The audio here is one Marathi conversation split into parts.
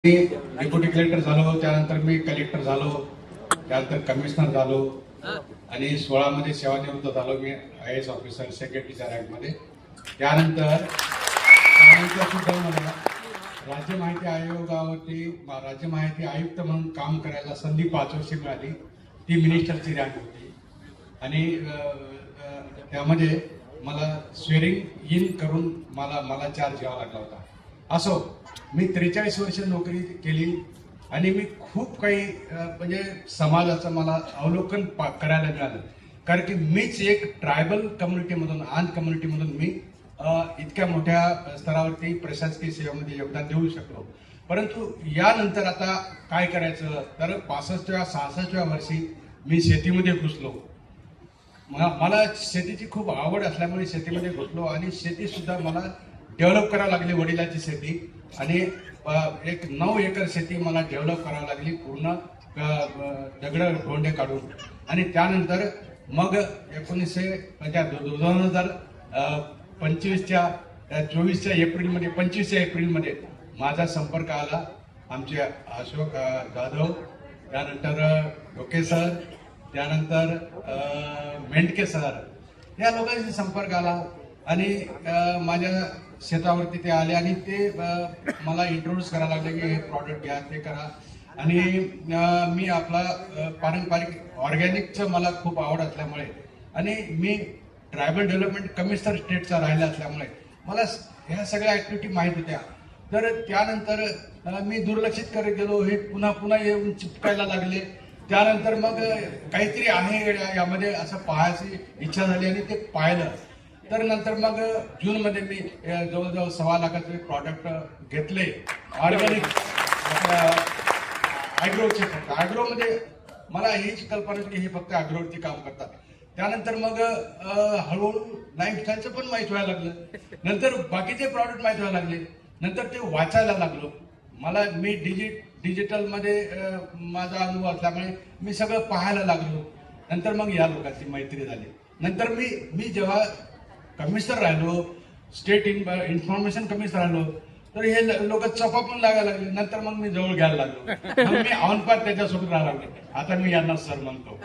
मी डेप्युटी कलेक्टर झालो, त्यानंतर मी कलेक्टर झालो, त्यानंतर कमिशनर झालो आणि 16 मध्ये सेवानिवृत्त झालो मी IAS ऑफिसर सेक्रेटरीच्या रँकमध्ये. त्यानंतर सुद्धा मला राज्य माहिती आयोगावरती राज्य माहिती आयुक्त म्हणून काम करायला संधी 5 वर्षे मिळाली. ती मिनिस्टरची रँक होती आणि त्यामध्ये मला स्वेरिंग इन करून मला चार्ज घ्यावा लागला होता. असो, मी 43 वर्ष नोकरी केली आणि मी खूप काही म्हणजे समाजाचं मला अवलोकन करायला मिळालं. कारण की मीच एक ट्रायबल कम्युनिटीमधून आंध कम्युनिटीमधून मी इतक्या मोठ्या स्तरावरती प्रशासकीय सेवेमध्ये योगदान देऊ शकलो. परंतु यानंतर आता काय करायचं तर 65व्या 66व्या वर्षी मी शेतीमध्ये घुसलो. मला शेतीची खूप आवड असल्यामुळे शेतीमध्ये घुसलो आणि शेती सुद्धा मला डेव्हलप करावी लागली. वडिलांची शेती आणि एक 9 एकर शेती मला डेव्हलप करावी लागली पूर्ण दगड गोंडे काढून. आणि त्यानंतर मग 2025च्या एप्रिलमध्ये माझा संपर्क आला. आमचे अशोक जाधव, त्यानंतर डोके सर, त्यानंतर मेंढके सर, या लोकांशी संपर्क आला आणि माझ्या शेतावरती ते आले आणि ते मला इंट्रोड्यूस करायला लागले की हे प्रॉडक्ट घ्या, ते करा. आणि मी आपला पारंपरिक ऑर्गॅनिकचं मला खूप आवड असल्यामुळे आणि मी ट्रायबल डेव्हलपमेंट कमिशनर स्टेटचा राहिला असल्यामुळे मला ह्या सगळ्या ऍक्टिव्हिटी माहीत होत्या. तर त्यानंतर मी दुर्लक्षित करत गेलो. हे पुन्हा येऊन चिपकायला लागले. त्यानंतर मग काहीतरी आहे यामध्ये असं पाहायची इच्छा झाली आणि ते पाहिलं. तर नंतर मग जूनमध्ये मी जवळजवळ 1.25 लाखाचे प्रॉडक्ट घेतले ऑर्गॅनिक ॲग्रोचे. फक्त ॲग्रोमध्ये मला हीच कल्पना होती की हे फक्त ॲग्रोवरती काम करतात. त्यानंतर मग हळूहळू लाईफस्टाईलचं पण माहीत व्हायला लागलं. नंतर बाकीचे प्रॉडक्ट माहीत व्हायला लागले. नंतर ते वाचायला लागलो. मी डिजिटलमध्ये माझा अनुभव असल्यामुळे मी सगळं पाहायला लागलो. नंतर मग या लोकांची मैत्री झाली. नंतर मी जेव्हा कमिशनर राहिलो, स्टेट इन्फॉर्मेशन कमिशनर राहिलो, तर हे लोक चपा पण लागायला लागले. नंतर मग मी जवळ घ्यायला लागलो. मग मी ऑन पार त्याच्यासोबत राहायला लागले. आता मी यांना सर म्हणतो.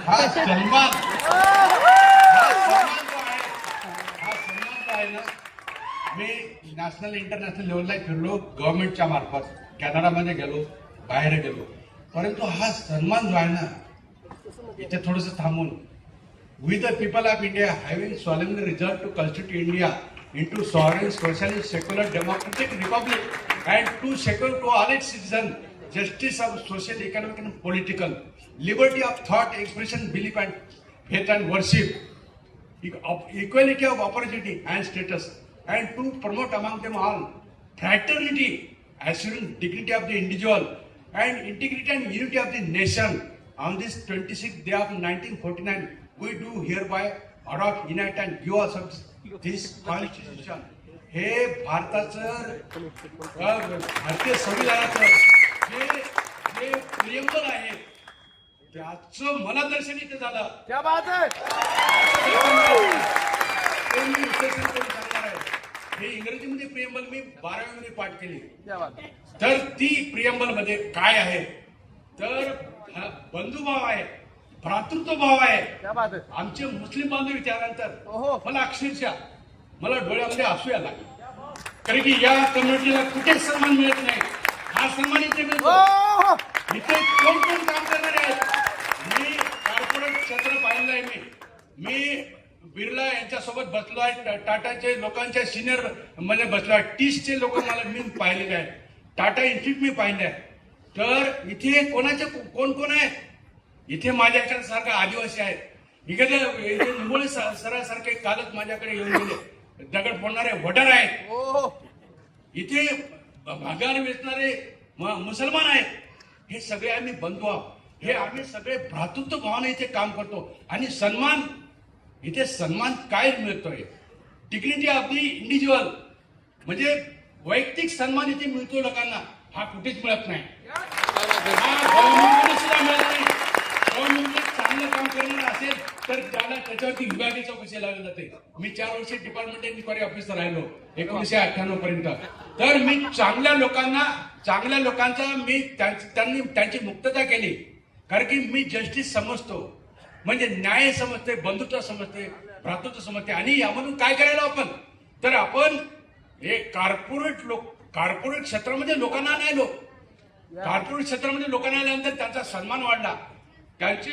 हा सन्मान जो आहे ना, मी नॅशनल इंटरनॅशनल लेवलला फिरलो गव्हर्नमेंटच्या मार्फत. कॅनडामध्ये गेलो, बाहेर गेलो. परंतु हा सन्मान जो आहे ना, इथे थोडंसं थांबून We the people of India having solemnly resolved to constitute India into sovereign, socialist, secular, democratic republic and to secure to all its citizens justice of social, economic and political, liberty of thought, expression, belief and faith and worship, equality of opportunity and status, and to promote among them all fraternity, assuring dignity of the individual and integrity and unity of the nation. On this 26th day of 1949, we do hereby adopt, unite and give us this constitution. हे भारतीय संविधानाचं जे प्रियंबल आहे त्याचं मला दर्शन इथे झालं. क्या बात है. ते मी विश्लेषण करून सांगणार आहे. हे इंग्रजीमध्ये प्रियंबल मी 12वी मध्ये पाठ केली. तर ती प्रियंबल मध्ये काय आहे तर बंधुभाव आहे, भ्रातृत्व भाव आहे. आमचे मुस्लिम बांधव विचारानंतर मला अक्षरशः मला डोळ्यामध्ये हसू यायला लागले. कारण की या कम्युनिटीला कुठेच सन्मान मिळत नाही. हा सन्मान इथे मिळतो. इथे कोण काम करणार आहे. मी कॉर्पोरेट क्षेत्र पाहिलं आहे. मी बिर्ला यांच्यासोबत बसलो आहे. टाटाचे लोकांच्या सिनियर मध्ये बसलो आहे. 30चे लोक मला मी पाहिलेले आहे. टाटा इन्स्टिट्यूट मी पाहिलं आहे. तर इथे कोण आहे. इथे माझ्याकडे सारखा आदिवासी आहे. इकडे निंबोळे सरासारखे कालच माझ्याकडे येऊन गेले. दगड फोडणारे वडर आहेत. इथे भागार वेचणारे मुसलमान आहेत. हे सगळे आम्ही बंधू आहोत. हे आम्ही सगळे भ्रातृत्व भावना इथे काम करतो. आणि सन्मान इथे सन्मान काय मिळतोय डिग्निटी ऑफ दी इंडिव्हिज्युअल म्हणजे वैयक्तिक सन्मान इथे मिळतो लोकांना. हा कुठेच मिळत नाही. हा गव्हर्नमेंटने सुद्धा मिळत नाही. गव्हर्नमेंटने चांगलं काम करणार असेल तर त्याला त्याच्यावरती विभागीय चौकशी लावली जाते. मी 4 वर्ष डिपार्टमेंट इन्क्वायरी ऑफिसर राहिलो 1998 पर्यंत. तर मी चांगल्या लोकांचा मी त्यांची मुक्तता केली. कारण की मी जस्टिस समजतो, म्हणजे न्याय समजते, बंधुत्व समजते, भ्रातृत्व समजते. आणि यामधून काय करायला आपण, तर आपण हे कॉर्पोरेट क्षेत्रामध्ये लोकांना आणलो. कॉर्पोरेट क्षेत्रामध्ये लोकांना आल्यानंतर त्यांचा सन्मान वाढला, त्यांची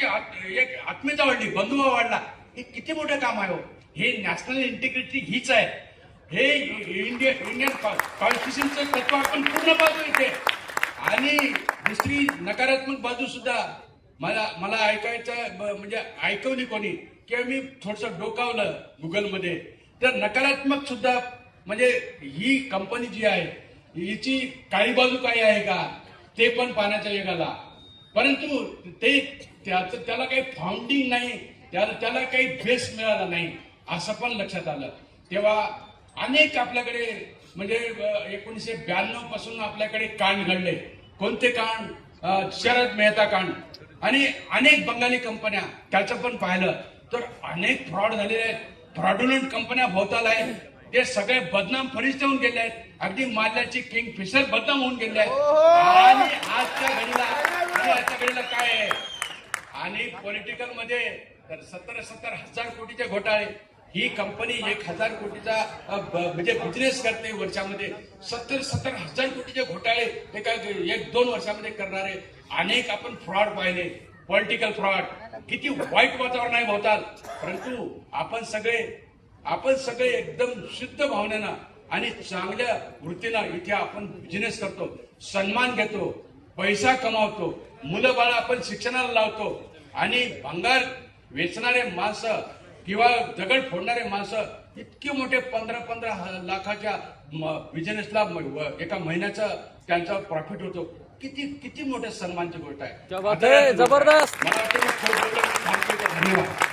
एक आत्मीयता वाढली, बंधुभाव वाढला. हे किती मोठं काम आहे हो. हे नॅशनल इंटिग्रिटी हीच आहे. हे इंडियन कॉन्स्टिट्यूशनचं तत्व आपण पूर्ण बाजू येते. आणि दुसरी नकारात्मक बाजू सुद्धा मला ऐकायचं, म्हणजे ऐकवली कोणी किंवा मी थोडंसं डोकावलं गुगलमध्ये, तर नकारात्मक सुद्धा म्हणजे ही कंपनी जी आहे हिची काळी बाजू काय आहे का ते पण पाहण्याचा योग आला. परंतु त्याला काही फाउंडिंग नाही, त्याला काही बेस मिळाला नाही असं पण लक्षात आलं. तेव्हा अनेक आपल्याकडे म्हणजे 1992 पासून आपल्याकडे कांड घडले. कोणते कांड? शरद मेहता कांड आणि अनेक बंगाली कंपन्या, त्याचं पण पाहिलं तर अनेक फ्रॉड झालेले आहेत. फ्रॉडुलंट कंपन्या भोवताल आहेत. ते सगळे बदनाम फरिश्ते होऊन गेले आहेत. अगदी माल्याची किंगफिशर बदनाम होऊन गेले आहेत. आणि आजच्या घडीला काय आहे, आणि पॉलिटिकल मध्ये तर 70 हजार कोटीचे घोटाळे. ही कंपनी 1000 कोटीचा म्हणजे बिझनेस करते वर्षामध्ये. 70 हजार कोटीचे घोटाळे एका 1-2 वर्षामध्ये करणारे अनेक आपण फ्रॉड पाहिले. पॉलिटिकल फ्रॉड, किती वाईट वातावरण आहे भोवताल. परंतु आपण सगळे एकदम शुद्ध भावनेनं आणि चांगल्या वृत्तीनं इथे आपण बिझनेस करतो, सन्मान घेतो, पैसा कमावतो, मुलं बाळ आपण शिक्षणाला लावतो. आणि भंगार वेचणारे माणसं किंवा दगड फोडणारे माणसं इतके मोठे 15 लाखाच्या बिझनेसला एका महिन्याचा त्यांचा प्रॉफिट होतो. किती मोठ्या सन्मानची गोष्ट आहे. जबरदस्त. मला वाटतं धन्यवाद.